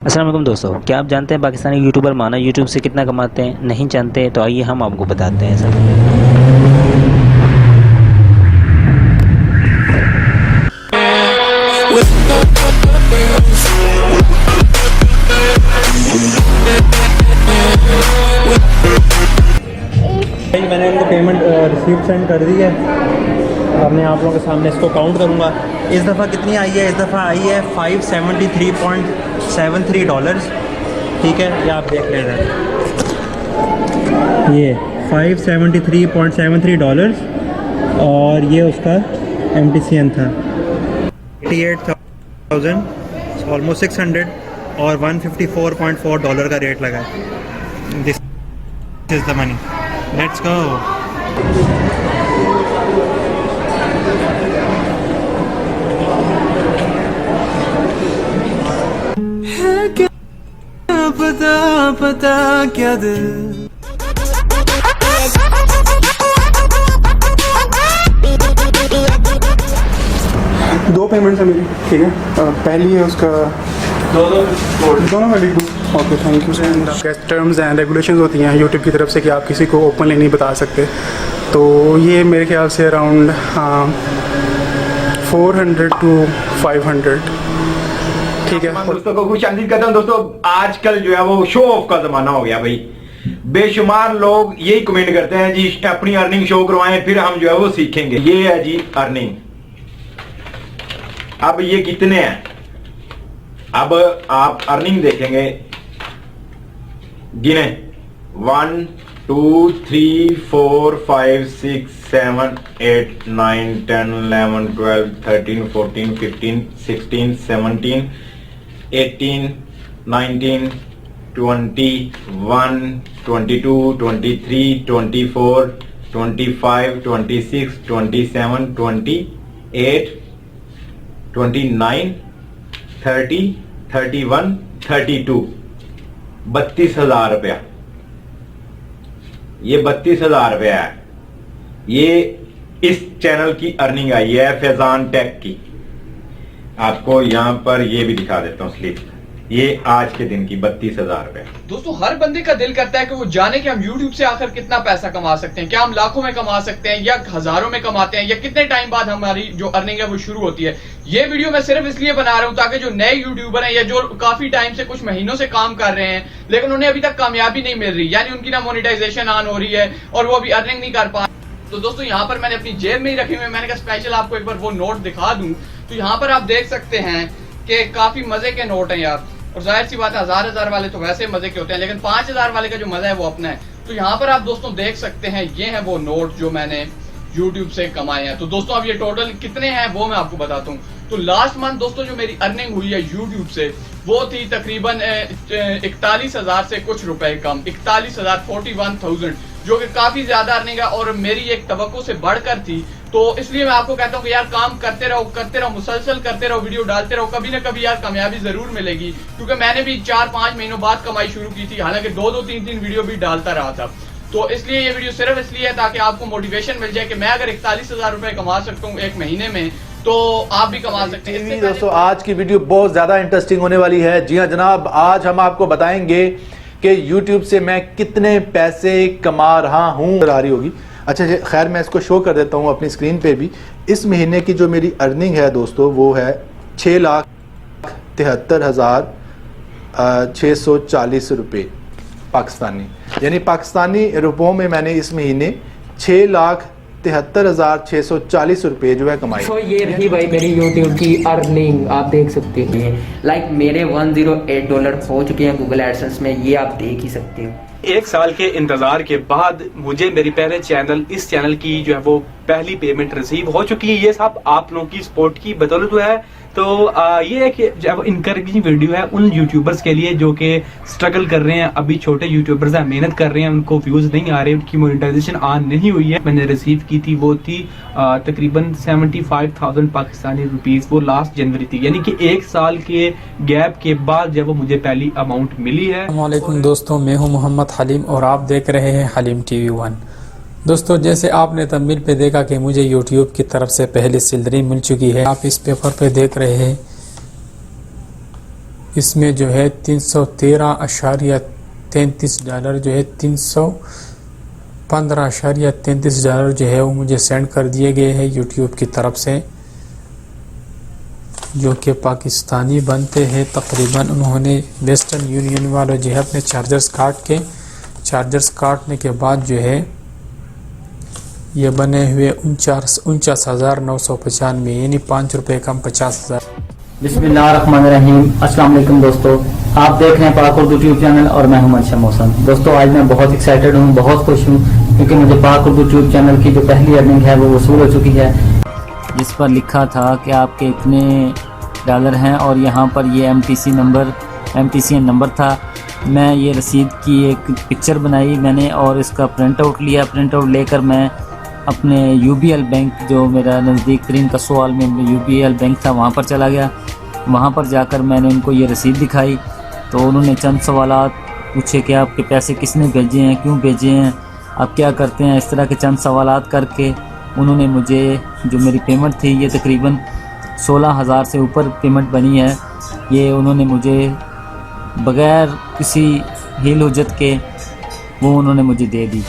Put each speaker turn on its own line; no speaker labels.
अस्सलाम वालेकुम दोस्तों, क्या आप जानते हैं पाकिस्तानी यूट्यूबर माना यूट्यूब से कितना कमाते हैं? नहीं जानते तो आइए हम आपको बताते हैं सब।
मैंने इनको पेमेंट रिसीप्ट सेंड कर दी है। अब मैं आप लोगों के सामने इसको काउंट करूँगा। इस दफ़ा कितनी आई है? इस दफ़ा आई है $573.73। ठीक है, ये आप देख लें। ये $573.73 और ये उसका MTCN था 88,000, ऑलमोस्ट 600 और $154.4 का रेट लगा है। This is the money. Let's go.
है क्या पता क्या दिल
दो पेमेंट्स है मेरी। ठीक है, पहली है उसका दोनों में लिख दूँ। Okay, thank you. And terms and regulations होती हैं यूट्यूब की तरफ से कि आप किसी को ओपनली नहीं बता सकते। तो ये मेरे ख्याल से अराउंड 400 to 500। ठीक है
दोस्तों को खुश आमदीद करता हूँ। दोस्तों आजकल जो है वो शो ऑफ का जमाना हो गया भाई। बेशुमार लोग यही कमेंट करते हैं जी अपनी अर्निंग शो करवाएं फिर हम जो है वो सीखेंगे। ये है जी अर्निंग। अब ये कितने हैं? अब आप अर्निंग देखेंगे, गिने 1 2 3 4 5 6 7 8 9 10 11 12 13 14 15 16 17 18 19 21 22 23 24 25 26 27 28 29 30 31 32 32,000 रुपया। ये 32,000 रुपया है। ये इस चैनल की अर्निंग आई है फैजान टेक की। आपको यहां पर ये भी दिखा देता हूं स्लिप। ये आज के दिन की 32,000 रुपए।
दोस्तों हर बंदे का दिल करता है कि वो जाने कि हम YouTube से आखिर कितना पैसा कमा सकते हैं। क्या हम लाखों में कमा सकते हैं या हजारों में कमाते हैं या कितने टाइम बाद हमारी जो अर्निंग है वो शुरू होती है। ये वीडियो मैं सिर्फ इसलिए बना रहा हूं ताकि जो नए यूट्यूबर हैं या जो काफी टाइम से कुछ महीनों से काम कर रहे हैं लेकिन उन्हें अभी तक कामयाबी नहीं मिल रही, यानी उनकी ना मोनेटाइजेशन ऑन हो रही है और वो अभी अर्निंग नहीं कर पा। तो दोस्तों यहाँ पर मैंने अपनी जेब में ही रखे हुए, मैंने कहा स्पेशल आपको एक बार वो नोट दिखा दूं। तो यहाँ पर आप देख सकते हैं कि काफी मजे के नोट हैं यार। और जाहिर सी बात है हजार वाले तो वैसे मजे के होते हैं लेकिन 5,000 वाले का जो मजा है वो अपना है। तो यहाँ पर आप दोस्तों देख सकते हैं ये है वो नोट जो मैंने YouTube से कमाए हैं। तो दोस्तों अब ये टोटल कितने हैं वो मैं आपको बताता हूँ। तो लास्ट मंथ दोस्तों जो मेरी अर्निंग हुई है YouTube से वो थी तकरीबन 41,000 से कुछ रुपए कम, 41,000 41,000, जो कि काफी ज्यादा अर्निंग है और मेरी एक तवक्को से बढ़कर थी। तो इसलिए मैं आपको कहता हूँ कि यार काम करते रहो, मुसलसल करते रहो, वीडियो डालते रहो, कभी ना कभी यार कामयाबी जरूर मिलेगी। क्योंकि मैंने भी 4-5 महीनों बाद कमाई शुरू की थी, हालांकि 2-2 3-3 वीडियो भी डालता रहा था। तो इसलिए ये वीडियो सिर्फ इसलिए है ताकि आपको मोटिवेशन मिल जाए कि मैं अगर 41,000 रुपए कमा सकता हूँ एक महीने में तो आप भी कमा सकते हैं।
दोस्तों आज की वीडियो बहुत ज्यादा इंटरेस्टिंग होने वाली है। जी हाँ जनाब, आज हम आपको बताएंगे कि YouTube से मैं कितने पैसे कमा रहा हूँ। आ रही होगी। अच्छा खैर मैं इसको शो कर देता हूँ अपनी स्क्रीन पे भी। इस महीने की जो मेरी अर्निंग है दोस्तों वो है 6,73,640 रुपये पाकिस्तानी, यानी पाकिस्तानी रुपयों में मैंने इस महीने 6,73,640 रुपये जो है कमाई।
तो ये रही भाई मेरी YouTube की अर्निंग, आप देख सकते हैं। लाइक मेरे $108 हो चुके हैं गूगल एडसेंस में, ये आप देख ही सकते हो।
1 साल के इंतजार के बाद मुझे मेरी पहले चैनल इस चैनल की जो है वो पहली पेमेंट रिसीव हो चुकी है। ये सब आप लोगों की सपोर्ट की बदौलत है। तो ये एक जब इनकरेजिंग वीडियो है उन यूट्यूबर्स के लिए जो कि स्ट्रगल कर रहे हैं, अभी छोटे यूट्यूबर्स हैं, मेहनत कर रहे हैं, उनको व्यूज नहीं आ रहे, उनकी मोनेटाइजेशन ऑन नहीं हुई है। मैंने रिसीव की थी वो थी तकरीबन 75,000 पाकिस्तानी रुपीस, वो लास्ट जनवरी थी, यानी कि 1 साल के गैप के बाद जब वो मुझे पहली अमाउंट मिली है।
अस्सलामुअलैकुम दोस्तों, मैं हूं मोहम्मद हलीम और आप देख रहे हैं हलीम TV 1। दोस्तों जैसे आपने तमिल पे देखा कि मुझे YouTube की तरफ से पहली सैलरी मिल चुकी है, आप इस पेपर पे देख रहे हैं इसमें जो है $313.33 जो है $315.33 जो है वो मुझे सेंड कर दिए गए हैं यूट्यूब की तरफ से, जो कि पाकिस्तानी बनते हैं तकरीबन। उन्होंने वेस्टर्न यूनियन वालों जो है अपने चार्जर्स काटने के बाद जो है ये बने हुए 49,995 यानी ₹5 कम 50,000।
बिस्मिल्लाहिर्रहमानिर्रहीम। अस्सलाम वालेकुम दोस्तों, आप देख रहे हैं पाक उर्दू यूट्यूब चैनल और मैं हूं मनशा मौसम। दोस्तों आज मैं बहुत एक्साइटेड हूं, बहुत खुश हूं क्योंकि मुझे पाक उर्दू यूट्यूब चैनल की जो पहली अर्निंग है वो वसूल हो चुकी है, जिस पर लिखा था कि आपके इतने डॉलर हैं और यहाँ पर ये MTCN नंबर था। मैं ये रसीद की एक पिक्चर बनाई मैंने और इसका प्रिंट आउट लिया। प्रिंट आउट लेकर मैं अपने UBL बैंक, जो मेरा नज़दीक तरीन कसोवाल में UBL बैंक था, वहाँ पर चला गया। वहाँ पर जाकर मैंने उनको ये रसीद दिखाई तो उन्होंने चंद सवालात पूछे कि आपके पैसे किसने भेजे हैं, क्यों भेजे हैं, आप क्या करते हैं। इस तरह के चंद सवालात करके उन्होंने मुझे जो मेरी पेमेंट थी, ये तकरीबन 16,000 से ऊपर पेमेंट बनी है, ये उन्होंने मुझे बग़ैर किसी हील हुज्जत के वो उन्होंने मुझे दे दी।